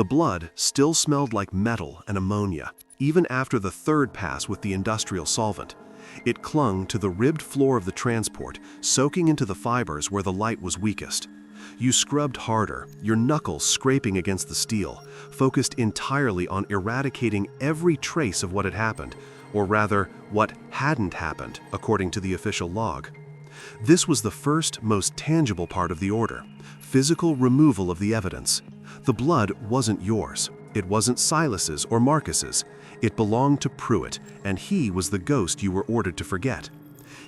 The blood still smelled like metal and ammonia, even after the third pass with the industrial solvent. It clung to the ribbed floor of the transport, soaking into the fibers where the light was weakest. You scrubbed harder, your knuckles scraping against the steel, focused entirely on eradicating every trace of what had happened, or rather, what hadn't happened, according to the official log. This was the first, most tangible part of the order: physical removal of the evidence. The blood wasn't yours. It wasn't Silas's or Marcus's. It belonged to Pruitt, and he was the ghost you were ordered to forget.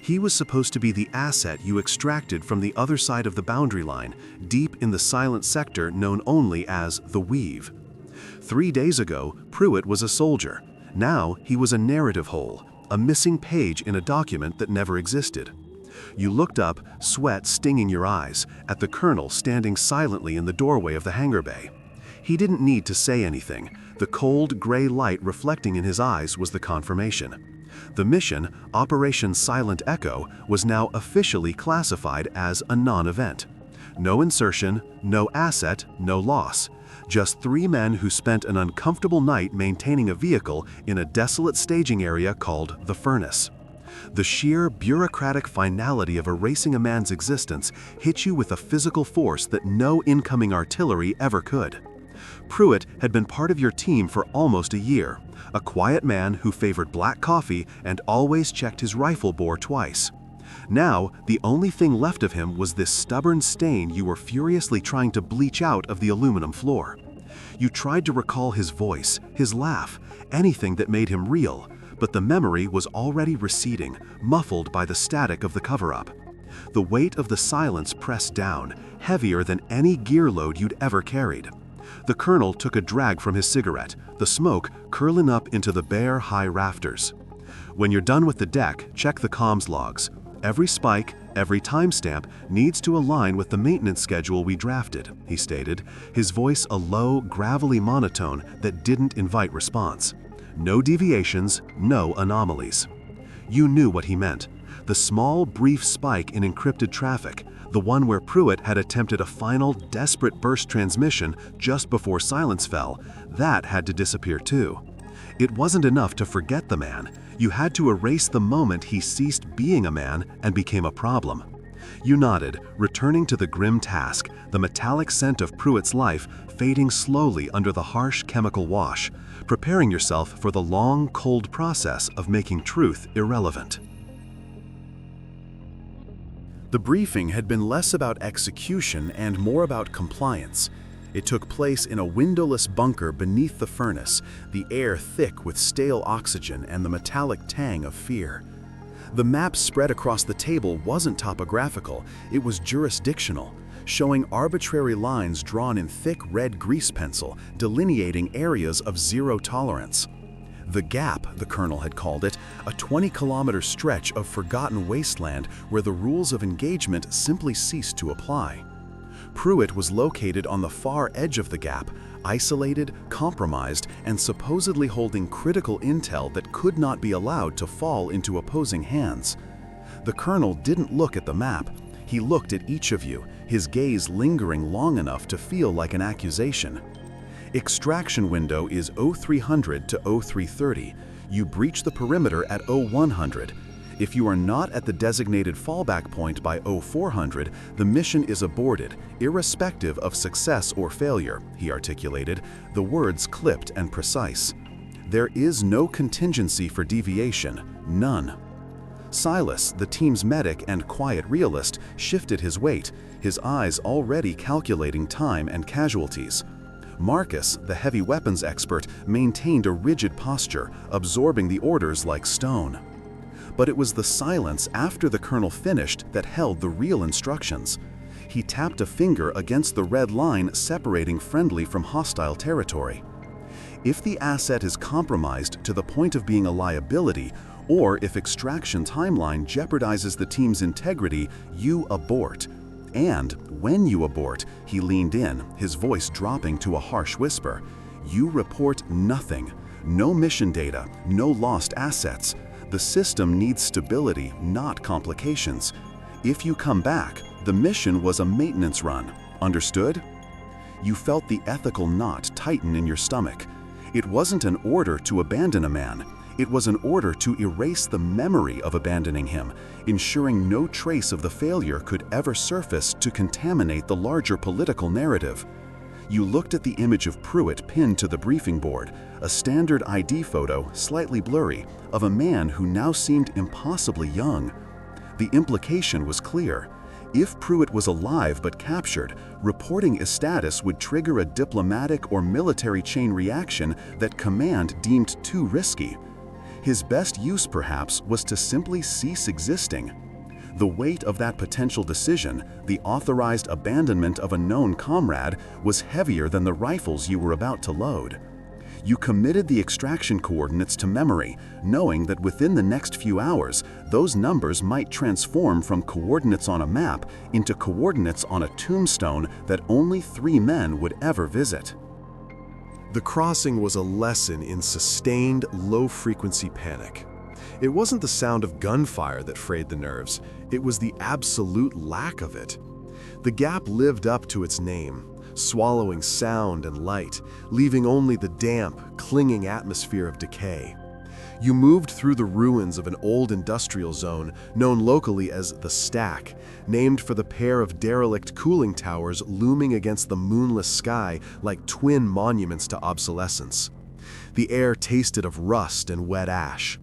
He was supposed to be the asset you extracted from the other side of the boundary line, deep in the silent sector known only as the Weave. 3 days ago, Pruitt was a soldier. Now he was a narrative hole, a missing page in a document that never existed. You looked up, sweat stinging your eyes, at the colonel standing silently in the doorway of the hangar bay. He didn't need to say anything. The cold, gray light reflecting in his eyes was the confirmation. The mission, Operation Silent Echo, was now officially classified as a non-event. No insertion, no asset, no loss. Just 3 men who spent an uncomfortable night maintaining a vehicle in a desolate staging area called the Furnace. The sheer bureaucratic finality of erasing a man's existence hit you with a physical force that no incoming artillery ever could. Pruitt had been part of your team for almost a year, a quiet man who favored black coffee and always checked his rifle bore twice. Now, the only thing left of him was this stubborn stain you were furiously trying to bleach out of the aluminum floor. You tried to recall his voice, his laugh, anything that made him real, but the memory was already receding, muffled by the static of the cover-up. The weight of the silence pressed down, heavier than any gear load you'd ever carried. The colonel took a drag from his cigarette, the smoke curling up into the bare, high rafters. "When you're done with the deck, check the comms logs. Every spike, every timestamp needs to align with the maintenance schedule we drafted," he stated, his voice a low, gravelly monotone that didn't invite response. No deviations, no anomalies. You knew what he meant. The small, brief spike in encrypted traffic, the one where Pruitt had attempted a final, desperate burst transmission just before silence fell, that had to disappear too. It wasn't enough to forget the man. You had to erase the moment he ceased being a man and became a problem. You nodded, returning to the grim task, the metallic scent of Pruitt's life fading slowly under the harsh chemical wash, preparing yourself for the long, cold process of making truth irrelevant. The briefing had been less about execution and more about compliance. It took place in a windowless bunker beneath the furnace, the air thick with stale oxygen and the metallic tang of fear. The map spread across the table wasn't topographical, it was jurisdictional, showing arbitrary lines drawn in thick red grease pencil, delineating areas of zero tolerance. The Gap, the colonel had called it, a 20-kilometer stretch of forgotten wasteland where the rules of engagement simply ceased to apply. Pruitt was located on the far edge of the Gap, isolated, compromised, and supposedly holding critical intel that could not be allowed to fall into opposing hands. The colonel didn't look at the map. He looked at each of you, his gaze lingering long enough to feel like an accusation. Extraction window is 0300 to 0330. You breach the perimeter at 0100. If you are not at the designated fallback point by 0400, the mission is aborted, irrespective of success or failure, he articulated, the words clipped and precise. There is no contingency for deviation, none. Silas, the team's medic and quiet realist, shifted his weight, his eyes already calculating time and casualties. Marcus, the heavy weapons expert, maintained a rigid posture, absorbing the orders like stone. But it was the silence after the colonel finished that held the real instructions. He tapped a finger against the red line separating friendly from hostile territory. If the asset is compromised to the point of being a liability, or if extraction timeline jeopardizes the team's integrity, you abort. And when you abort, he leaned in, his voice dropping to a harsh whisper, you report nothing. No mission data, no lost assets. The system needs stability, not complications. If you come back, the mission was a maintenance run. Understood? You felt the ethical knot tighten in your stomach. It wasn't an order to abandon a man. It was an order to erase the memory of abandoning him, ensuring no trace of the failure could ever surface to contaminate the larger political narrative. You looked at the image of Pruitt pinned to the briefing board, a standard ID photo, slightly blurry, of a man who now seemed impossibly young. The implication was clear. If Pruitt was alive but captured, reporting his status would trigger a diplomatic or military chain reaction that command deemed too risky. His best use, perhaps, was to simply cease existing. The weight of that potential decision, the authorized abandonment of a known comrade, was heavier than the rifles you were about to load. You committed the extraction coordinates to memory, knowing that within the next few hours, those numbers might transform from coordinates on a map into coordinates on a tombstone that only 3 men would ever visit. The crossing was a lesson in sustained, low-frequency panic. It wasn't the sound of gunfire that frayed the nerves, it was the absolute lack of it. The gap lived up to its name, swallowing sound and light, leaving only the damp, clinging atmosphere of decay. You moved through the ruins of an old industrial zone known locally as the Stack, named for the pair of derelict cooling towers looming against the moonless sky like twin monuments to obsolescence. The air tasted of rust and wet ash.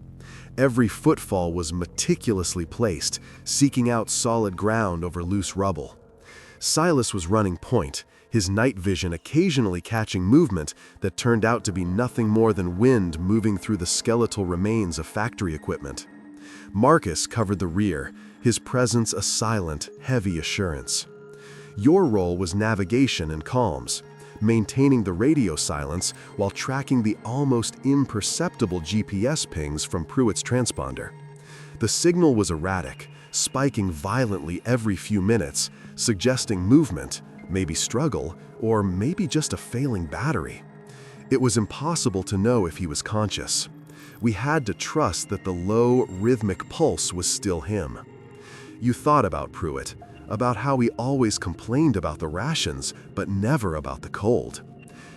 Every footfall was meticulously placed, seeking out solid ground over loose rubble. Silas was running point, his night vision occasionally catching movement that turned out to be nothing more than wind moving through the skeletal remains of factory equipment. Marcus covered the rear, his presence a silent, heavy assurance. Your role was navigation and comms, maintaining the radio silence while tracking the almost imperceptible GPS pings from Pruitt's transponder. The signal was erratic, spiking violently every few minutes, suggesting movement, maybe struggle, or maybe just a failing battery. It was impossible to know if he was conscious. We had to trust that the low, rhythmic pulse was still him. You thought about Pruitt, about how he always complained about the rations, but never about the cold.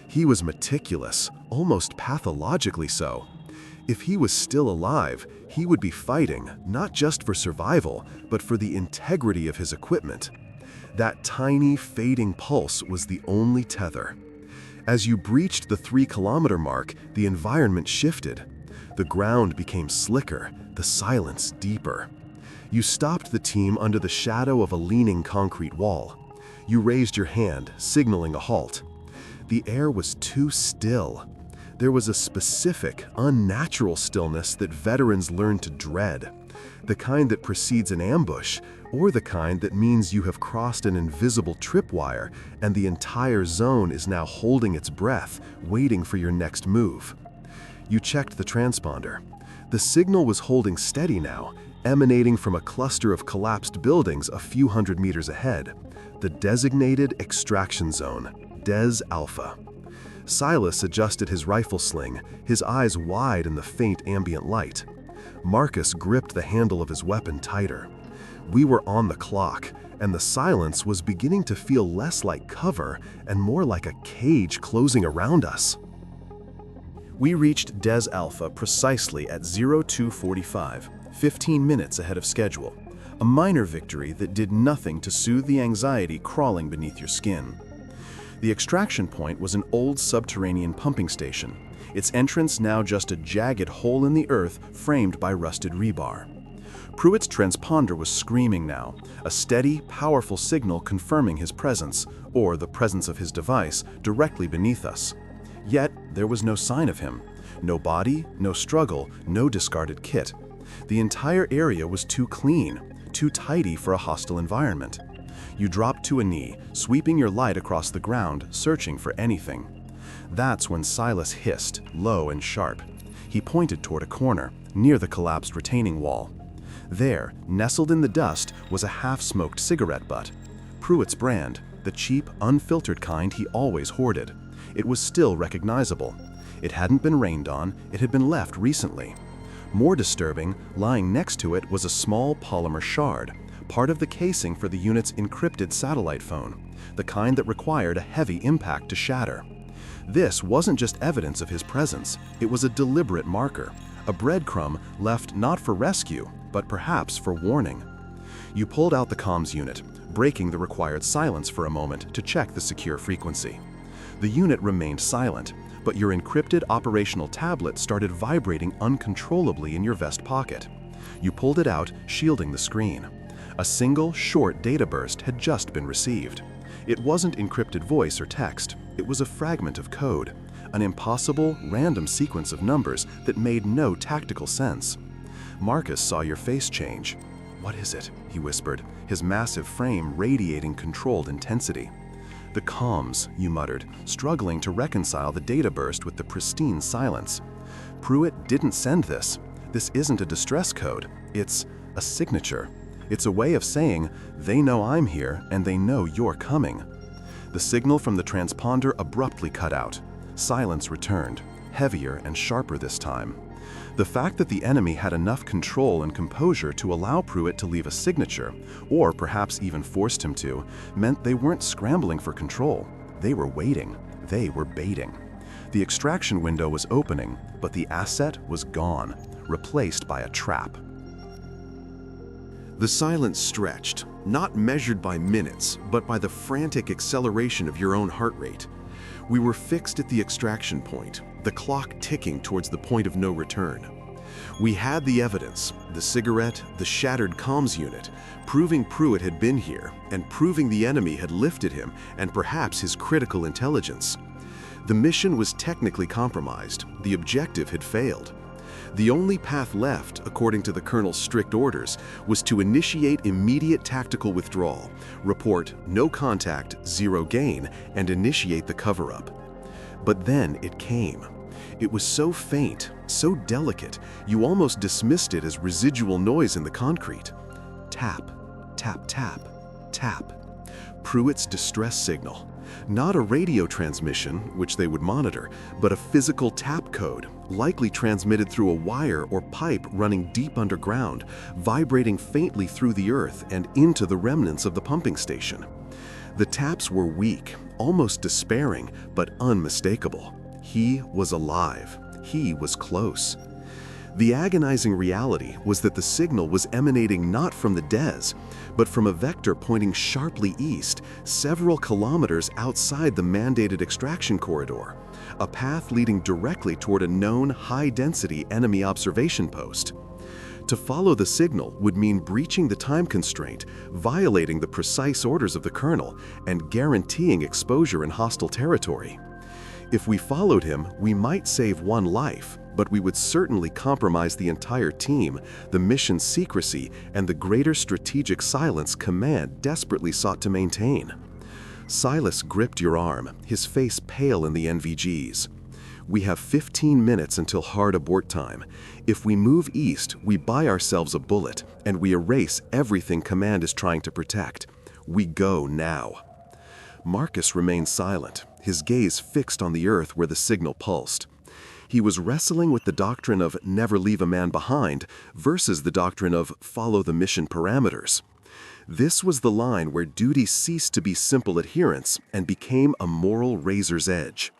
He was meticulous, almost pathologically so. If he was still alive, he would be fighting, not just for survival, but for the integrity of his equipment. That tiny, fading pulse was the only tether. As you breached the 3-kilometer mark, the environment shifted. The ground became slicker, the silence deeper. You stopped the team under the shadow of a leaning concrete wall. You raised your hand, signaling a halt. The air was too still. There was a specific, unnatural stillness that veterans learn to dread. The kind that precedes an ambush, or the kind that means you have crossed an invisible tripwire and the entire zone is now holding its breath, waiting for your next move. You checked the transponder. The signal was holding steady now, emanating from a cluster of collapsed buildings a few hundred meters ahead, the designated extraction zone, Des Alpha. Silas adjusted his rifle sling, his eyes wide in the faint ambient light. Marcus gripped the handle of his weapon tighter. We were on the clock, and the silence was beginning to feel less like cover and more like a cage closing around us. We reached Des Alpha precisely at 02:45, 15 minutes ahead of schedule, a minor victory that did nothing to soothe the anxiety crawling beneath your skin. The extraction point was an old subterranean pumping station, its entrance now just a jagged hole in the earth framed by rusted rebar. Pruitt's transponder was screaming now, a steady, powerful signal confirming his presence, or the presence of his device, directly beneath us. Yet, there was no sign of him. No body, no struggle, no discarded kit. The entire area was too clean, too tidy for a hostile environment. You dropped to a knee, sweeping your light across the ground, searching for anything. That's when Silas hissed, low and sharp. He pointed toward a corner, near the collapsed retaining wall. There, nestled in the dust, was a half-smoked cigarette butt. Pruitt's brand, the cheap, unfiltered kind he always hoarded. It was still recognizable. It hadn't been rained on, it had been left recently. More disturbing, lying next to it was a small polymer shard, part of the casing for the unit's encrypted satellite phone, the kind that required a heavy impact to shatter. This wasn't just evidence of his presence, it was a deliberate marker, a breadcrumb left not for rescue, but perhaps for warning. You pulled out the comms unit, breaking the required silence for a moment to check the secure frequency. The unit remained silent, but your encrypted operational tablet started vibrating uncontrollably in your vest pocket. You pulled it out, shielding the screen. A single, short data burst had just been received. It wasn't encrypted voice or text, it was a fragment of code, an impossible, random sequence of numbers that made no tactical sense. Marcus saw your face change. "What is it?" he whispered, his massive frame radiating controlled intensity. "The comms," you muttered, struggling to reconcile the data burst with the pristine silence. "Pruitt didn't send this. This isn't a distress code. It's a signature. It's a way of saying, they know I'm here and they know you're coming." The signal from the transponder abruptly cut out. Silence returned, heavier and sharper this time. The fact that the enemy had enough control and composure to allow Pruitt to leave a signature, or perhaps even forced him to, meant they weren't scrambling for control. They were waiting. They were baiting. The extraction window was opening, but the asset was gone, replaced by a trap. The silence stretched, not measured by minutes, but by the frantic acceleration of your own heart rate. We were fixed at the extraction point, the clock ticking towards the point of no return. We had the evidence, the cigarette, the shattered comms unit, proving Pruitt had been here, and proving the enemy had lifted him and perhaps his critical intelligence. The mission was technically compromised. The objective had failed. The only path left, according to the colonel's strict orders, was to initiate immediate tactical withdrawal, report no contact, zero gain, and initiate the cover-up. But then it came. It was so faint, so delicate, you almost dismissed it as residual noise in the concrete. Tap, tap, tap, tap. Pruitt's distress signal. Not a radio transmission, which they would monitor, but a physical tap code, likely transmitted through a wire or pipe running deep underground, vibrating faintly through the earth and into the remnants of the pumping station. The taps were weak, almost despairing, but unmistakable. He was alive. He was close. The agonizing reality was that the signal was emanating not from the Des, but from a vector pointing sharply east, several kilometers outside the mandated extraction corridor, a path leading directly toward a known high-density enemy observation post. To follow the signal would mean breaching the time constraint, violating the precise orders of the colonel, and guaranteeing exposure in hostile territory. If we followed him, we might save one life, but we would certainly compromise the entire team, the mission's secrecy, and the greater strategic silence command desperately sought to maintain. Silas gripped your arm, his face pale in the NVGs. "We have 15 minutes until hard abort time. If we move east, we buy ourselves a bullet, and we erase everything command is trying to protect. We go now." Marcus remained silent, his gaze fixed on the earth where the signal pulsed. He was wrestling with the doctrine of never leave a man behind versus the doctrine of follow the mission parameters. This was the line where duty ceased to be simple adherence and became a moral razor's edge.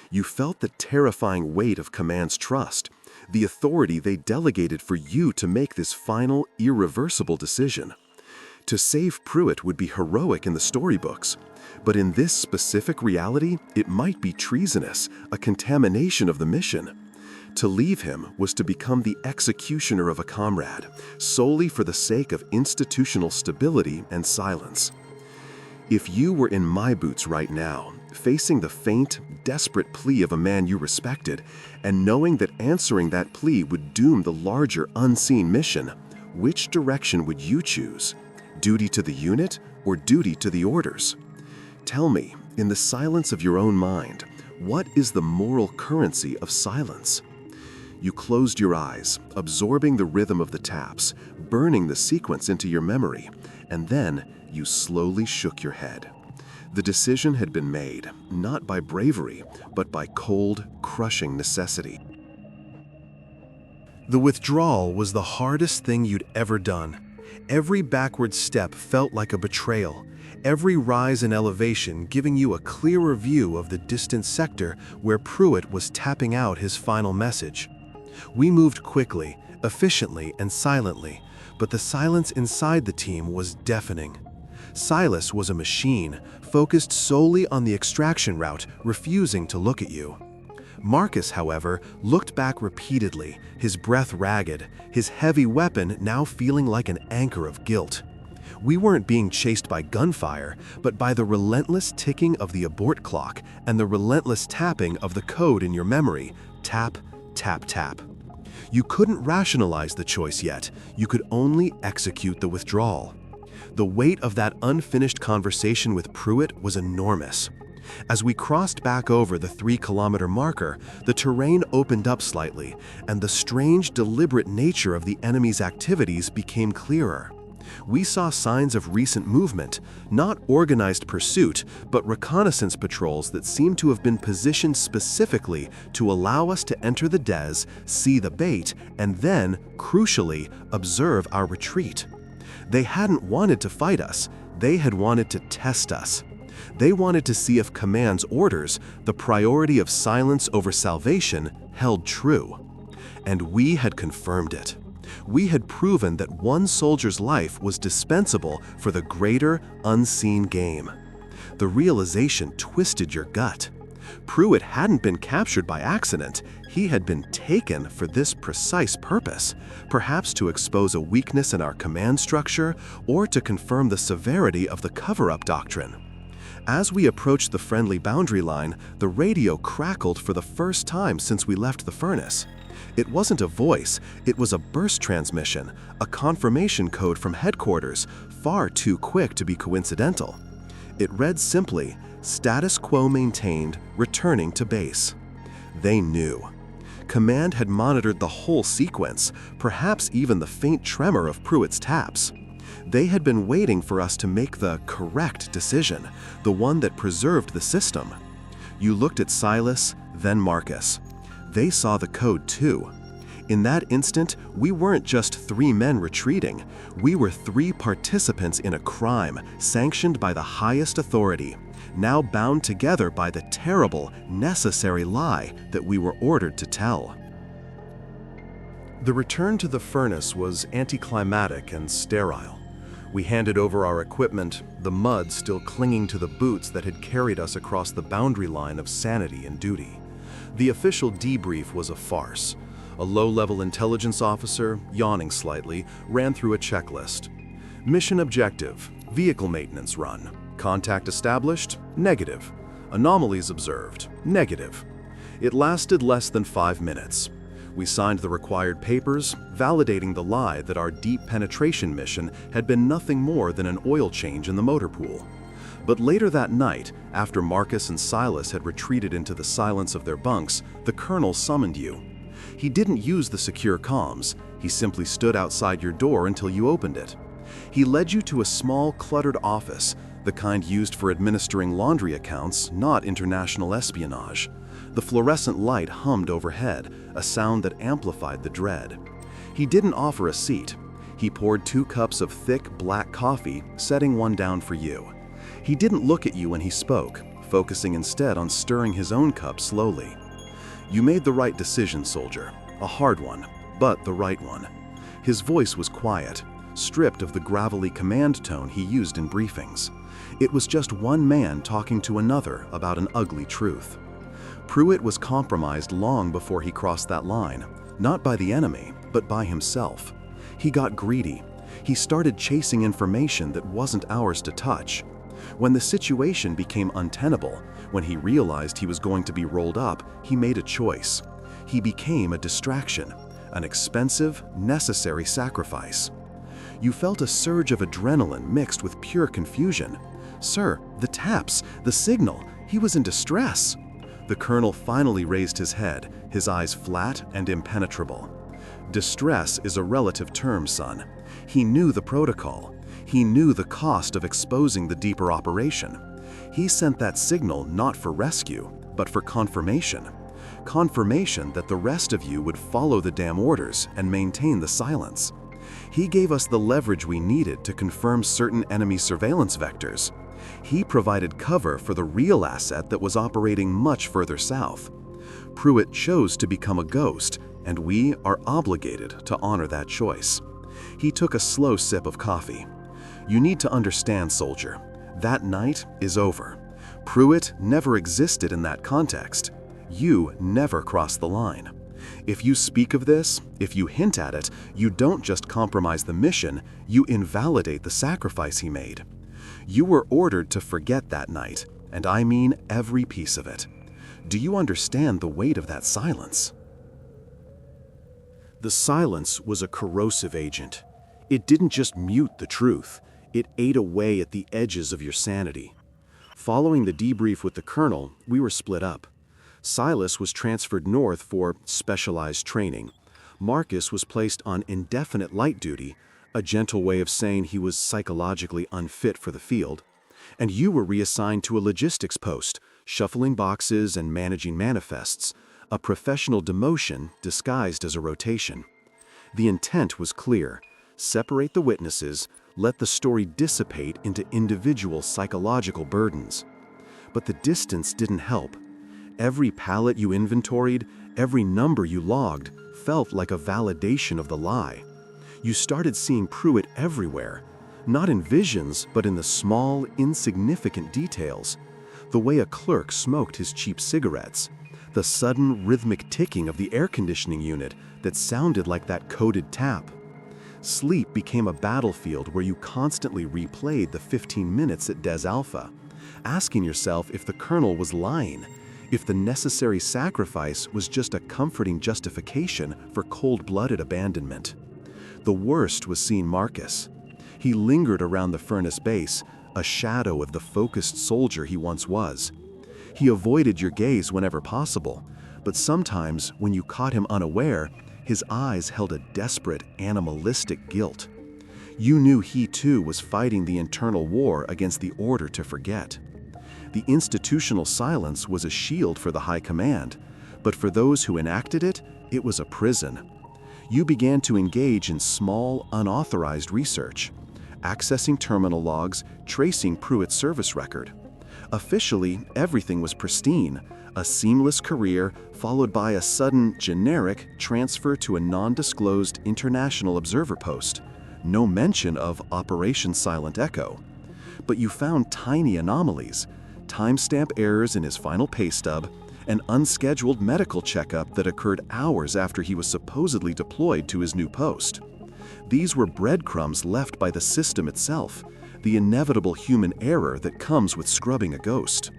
You felt the terrifying weight of command's trust, the authority they delegated for you to make this final, irreversible decision. To save Pruitt would be heroic in the storybooks, but in this specific reality, it might be treasonous, a contamination of the mission. To leave him was to become the executioner of a comrade, solely for the sake of institutional stability and silence. If you were in my boots right now, facing the faint, desperate plea of a man you respected, and knowing that answering that plea would doom the larger unseen mission, which direction would you choose? Duty to the unit or duty to the orders? Tell me, in the silence of your own mind, what is the moral currency of silence? You closed your eyes, absorbing the rhythm of the taps, burning the sequence into your memory, and then you slowly shook your head. The decision had been made, not by bravery, but by cold, crushing necessity. The withdrawal was the hardest thing you'd ever done. Every backward step felt like a betrayal, every rise in elevation giving you a clearer view of the distant sector where Pruitt was tapping out his final message. We moved quickly, efficiently, and silently, but the silence inside the team was deafening. Silas was a machine, focused solely on the extraction route, refusing to look at you. Marcus, however, looked back repeatedly, his breath ragged, his heavy weapon now feeling like an anchor of guilt. We weren't being chased by gunfire, but by the relentless ticking of the abort clock and the relentless tapping of the code in your memory. Tap, tap, tap. You couldn't rationalize the choice yet, you could only execute the withdrawal. The weight of that unfinished conversation with Pruitt was enormous. As we crossed back over the 3-kilometer marker, the terrain opened up slightly, and the strange, deliberate nature of the enemy's activities became clearer. We saw signs of recent movement, not organized pursuit, but reconnaissance patrols that seemed to have been positioned specifically to allow us to enter the des, see the bait, and then, crucially, observe our retreat. They hadn't wanted to fight us, they had wanted to test us. They wanted to see if command's orders, the priority of silence over salvation, held true. And we had confirmed it. We had proven that one soldier's life was dispensable for the greater, unseen game. The realization twisted your gut. Pruitt hadn't been captured by accident. He had been taken for this precise purpose, perhaps to expose a weakness in our command structure or to confirm the severity of the cover-up doctrine. As we approached the friendly boundary line, the radio crackled for the first time since we left the furnace. It wasn't a voice, it was a burst transmission, a confirmation code from headquarters, far too quick to be coincidental. It read simply, "Status quo maintained, returning to base." They knew. Command had monitored the whole sequence, perhaps even the faint tremor of Pruitt's taps. They had been waiting for us to make the correct decision, the one that preserved the system. You looked at Silas, then Marcus. They saw the code too. In that instant, we weren't just 3 men retreating. We were 3 participants in a crime sanctioned by the highest authority, now bound together by the terrible, necessary lie that we were ordered to tell. The return to the furnace was anticlimactic and sterile. We handed over our equipment, the mud still clinging to the boots that had carried us across the boundary line of sanity and duty. The official debrief was a farce. A low-level intelligence officer, yawning slightly, ran through a checklist. Mission objective, vehicle maintenance run. Contact established? Negative. Anomalies observed? Negative. It lasted less than 5 minutes. We signed the required papers, validating the lie that our deep penetration mission had been nothing more than an oil change in the motor pool. But later that night, after Marcus and Silas had retreated into the silence of their bunks, the colonel summoned you. He didn't use the secure comms. He simply stood outside your door until you opened it. He led you to a small, cluttered office, the kind used for administering laundry accounts, not international espionage. The fluorescent light hummed overhead, a sound that amplified the dread. He didn't offer a seat. He poured 2 cups of thick, black coffee, setting one down for you. He didn't look at you when he spoke, focusing instead on stirring his own cup slowly. You made the right decision, soldier. A hard one, but the right one. His voice was quiet, stripped of the gravelly command tone he used in briefings. It was just one man talking to another about an ugly truth. Pruitt was compromised long before he crossed that line, not by the enemy, but by himself. He got greedy. He started chasing information that wasn't ours to touch. When the situation became untenable, when he realized he was going to be rolled up, he made a choice. He became a distraction, an expensive, necessary sacrifice. You felt a surge of adrenaline mixed with pure confusion. Sir, the taps, the signal, he was in distress. The colonel finally raised his head, his eyes flat and impenetrable. Distress is a relative term, son. He knew the protocol. He knew the cost of exposing the deeper operation. He sent that signal not for rescue, but for confirmation. Confirmation that the rest of you would follow the damn orders and maintain the silence. He gave us the leverage we needed to confirm certain enemy surveillance vectors. He provided cover for the real asset that was operating much further south. Pruitt chose to become a ghost, and we are obligated to honor that choice. He took a slow sip of coffee. You need to understand, soldier, that night is over. Pruitt never existed in that context. You never crossed the line. If you speak of this, if you hint at it, you don't just compromise the mission, you invalidate the sacrifice he made. You were ordered to forget that night, and I mean every piece of it. Do you understand the weight of that silence? The silence was a corrosive agent. It didn't just mute the truth, it ate away at the edges of your sanity. Following the debrief with the colonel, we were split up. Silas was transferred north for specialized training. Marcus was placed on indefinite light duty, a gentle way of saying he was psychologically unfit for the field. And you were reassigned to a logistics post, shuffling boxes and managing manifests, a professional demotion disguised as a rotation. The intent was clear: separate the witnesses, let the story dissipate into individual psychological burdens. But the distance didn't help. Every pallet you inventoried, every number you logged, felt like a validation of the lie. You started seeing Pruitt everywhere, not in visions, but in the small, insignificant details. The way a clerk smoked his cheap cigarettes, the sudden rhythmic ticking of the air conditioning unit that sounded like that coded tap. Sleep became a battlefield where you constantly replayed the 15 minutes at Des Alpha, asking yourself if the colonel was lying, if the necessary sacrifice was just a comforting justification for cold-blooded abandonment. The worst was seeing Marcus. He lingered around the furnace base, a shadow of the focused soldier he once was. He avoided your gaze whenever possible, but sometimes when you caught him unaware, his eyes held a desperate, animalistic guilt. You knew he too was fighting the internal war against the order to forget. The institutional silence was a shield for the high command, but for those who enacted it, it was a prison. You began to engage in small, unauthorized research, accessing terminal logs, tracing Pruitt's service record. Officially, everything was pristine, a seamless career followed by a sudden, generic transfer to a non-disclosed international observer post. No mention of Operation Silent Echo. But you found tiny anomalies, timestamp errors in his final pay stub, an unscheduled medical checkup that occurred hours after he was supposedly deployed to his new post. These were breadcrumbs left by the system itself, the inevitable human error that comes with scrubbing a ghost.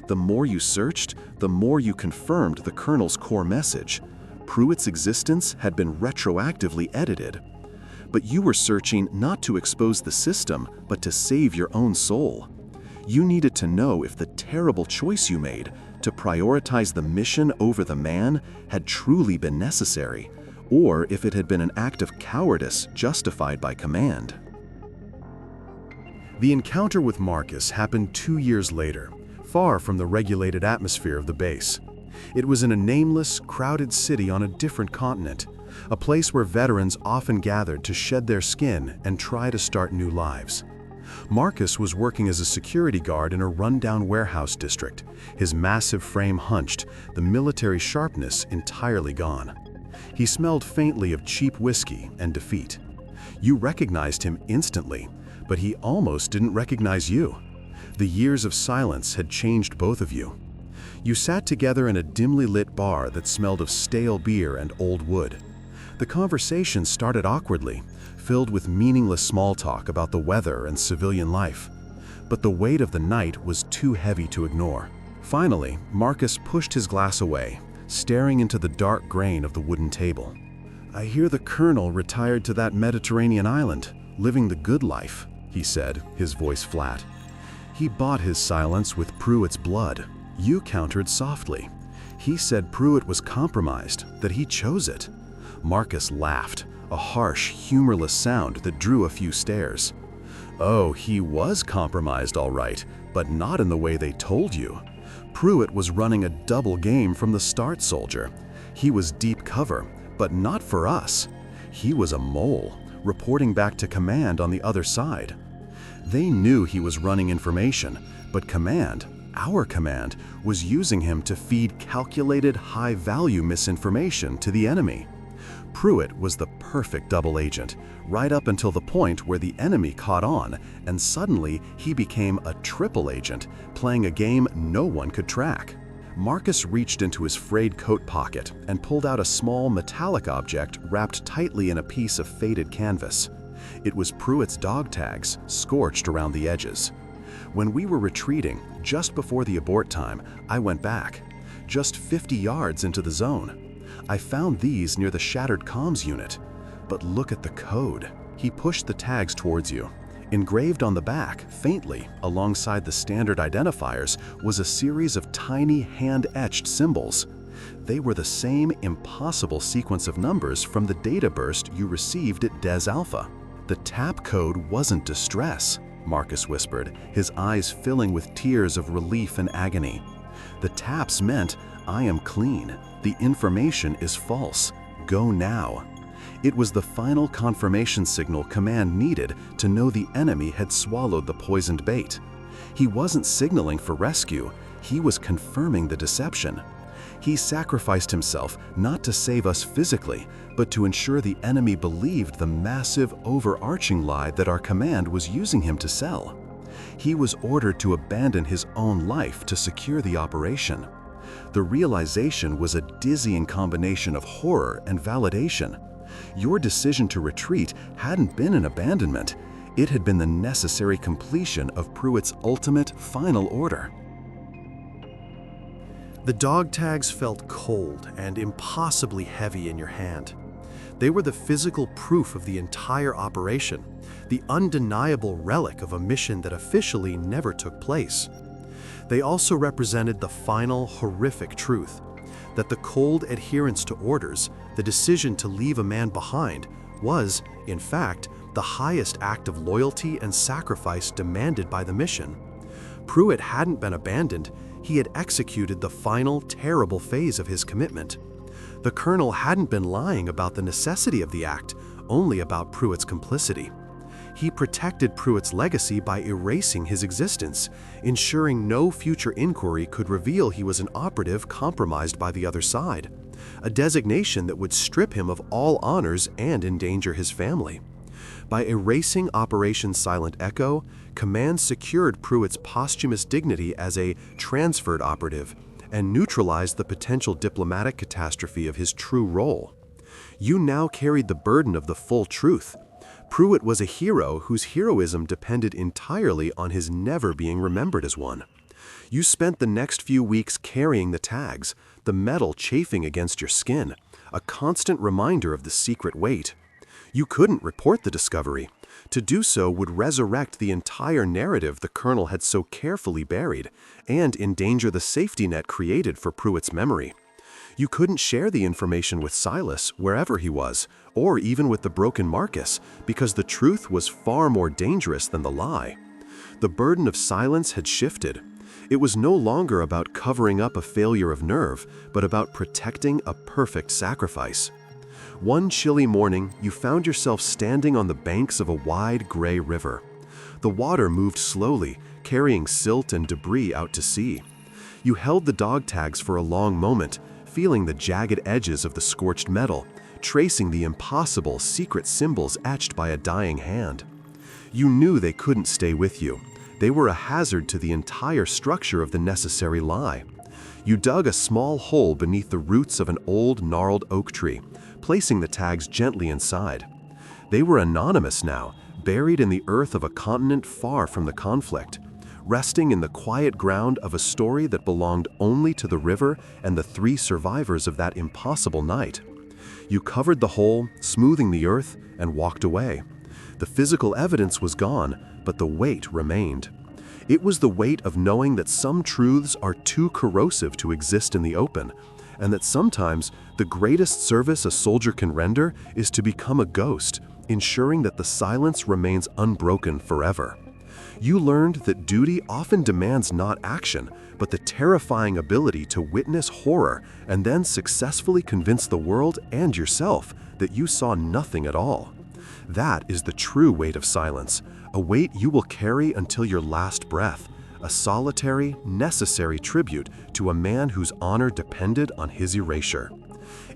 The more you searched, the more you confirmed the colonel's core message. Pruitt's existence had been retroactively edited. But you were searching not to expose the system, but to save your own soul. You needed to know if the terrible choice you made to prioritize the mission over the man had truly been necessary, or if it had been an act of cowardice justified by command. The encounter with Marcus happened 2 years later, far from the regulated atmosphere of the base. It was in a nameless, crowded city on a different continent, a place where veterans often gathered to shed their skin and try to start new lives. Marcus was working as a security guard in a rundown warehouse district, his massive frame hunched, the military sharpness entirely gone. He smelled faintly of cheap whiskey and defeat. You recognized him instantly, but he almost didn't recognize you. The years of silence had changed both of you. You sat together in a dimly lit bar that smelled of stale beer and old wood. The conversation started awkwardly, filled with meaningless small talk about the weather and civilian life. But the weight of the night was too heavy to ignore. Finally, Marcus pushed his glass away, staring into the dark grain of the wooden table. "I hear the colonel retired to that Mediterranean island, living the good life," he said, his voice flat. "He bought his silence with Pruitt's blood." You countered softly. "He said Pruitt was compromised, that he chose it." Marcus laughed, a harsh, humorless sound that drew a few stares. "Oh, he was compromised all right, but not in the way they told you. Pruitt was running a double game from the start, soldier. He was deep cover, but not for us. He was a mole, reporting back to command on the other side. They knew he was running information, but command, our command, was using him to feed calculated, high-value misinformation to the enemy. Pruitt was the perfect double agent, right up until the point where the enemy caught on, and suddenly he became a triple agent, playing a game no one could track. Marcus reached into his frayed coat pocket and pulled out a small metallic object wrapped tightly in a piece of faded canvas. It was Pruitt's dog tags, scorched around the edges. When we were retreating, just before the abort time, I went back. Just 50 yards into the zone. I found these near the shattered comms unit. But look at the code. He pushed the tags towards you. Engraved on the back, faintly, alongside the standard identifiers, was a series of tiny hand-etched symbols. They were the same impossible sequence of numbers from the data burst you received at Des Alpha. The tap code wasn't distress, Marcus whispered, his eyes filling with tears of relief and agony. The taps meant, I am clean. The information is false. Go now. It was the final confirmation signal command needed to know the enemy had swallowed the poisoned bait. He wasn't signaling for rescue, he was confirming the deception. He sacrificed himself not to save us physically, but to ensure the enemy believed the massive, overarching lie that our command was using him to sell. He was ordered to abandon his own life to secure the operation. The realization was a dizzying combination of horror and validation. Your decision to retreat hadn't been an abandonment. It had been the necessary completion of Pruitt's ultimate, final order. The dog tags felt cold and impossibly heavy in your hand. They were the physical proof of the entire operation, the undeniable relic of a mission that officially never took place. They also represented the final, horrific truth, that the cold adherence to orders, the decision to leave a man behind, was, in fact, the highest act of loyalty and sacrifice demanded by the mission. Pruitt hadn't been abandoned, he had executed the final, terrible phase of his commitment. The colonel hadn't been lying about the necessity of the act, only about Pruitt's complicity. He protected Pruitt's legacy by erasing his existence, ensuring no future inquiry could reveal he was an operative compromised by the other side, a designation that would strip him of all honors and endanger his family. By erasing Operation Silent Echo, Command secured Pruitt's posthumous dignity as a transferred operative and neutralized the potential diplomatic catastrophe of his true role. You now carried the burden of the full truth. Pruitt was a hero whose heroism depended entirely on his never being remembered as one. You spent the next few weeks carrying the tags, the metal chafing against your skin, a constant reminder of the secret weight. You couldn't report the discovery. To do so would resurrect the entire narrative the colonel had so carefully buried and endanger the safety net created for Pruitt's memory. You couldn't share the information with Silas, wherever he was, or even with the broken Marcus, because the truth was far more dangerous than the lie. The burden of silence had shifted. It was no longer about covering up a failure of nerve, but about protecting a perfect sacrifice. One chilly morning, you found yourself standing on the banks of a wide gray river. The water moved slowly, carrying silt and debris out to sea. You held the dog tags for a long moment, feeling the jagged edges of the scorched metal, tracing the impossible secret symbols etched by a dying hand. You knew they couldn't stay with you. They were a hazard to the entire structure of the necessary lie. You dug a small hole beneath the roots of an old gnarled oak tree, placing the tags gently inside. They were anonymous now, buried in the earth of a continent far from the conflict, resting in the quiet ground of a story that belonged only to the river and the 3 survivors of that impossible night. You covered the hole, smoothing the earth, and walked away. The physical evidence was gone, but the weight remained. It was the weight of knowing that some truths are too corrosive to exist in the open, and that sometimes the greatest service a soldier can render is to become a ghost, ensuring that the silence remains unbroken forever. You learned that duty often demands not action, but the terrifying ability to witness horror and then successfully convince the world and yourself that you saw nothing at all. That is the true weight of silence, a weight you will carry until your last breath, a solitary, necessary tribute to a man whose honor depended on his erasure.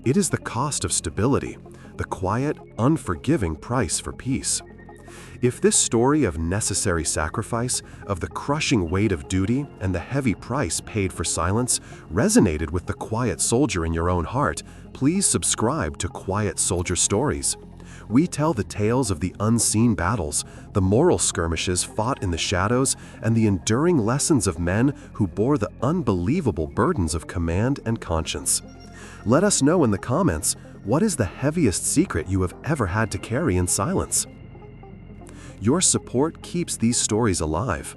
It is the cost of stability, the quiet, unforgiving price for peace. If this story of necessary sacrifice, of the crushing weight of duty and the heavy price paid for silence resonated with the quiet soldier in your own heart, please subscribe to Quiet Soldier Stories. We tell the tales of the unseen battles, the moral skirmishes fought in the shadows, and the enduring lessons of men who bore the unbelievable burdens of command and conscience. Let us know in the comments, what is the heaviest secret you have ever had to carry in silence? Your support keeps these stories alive.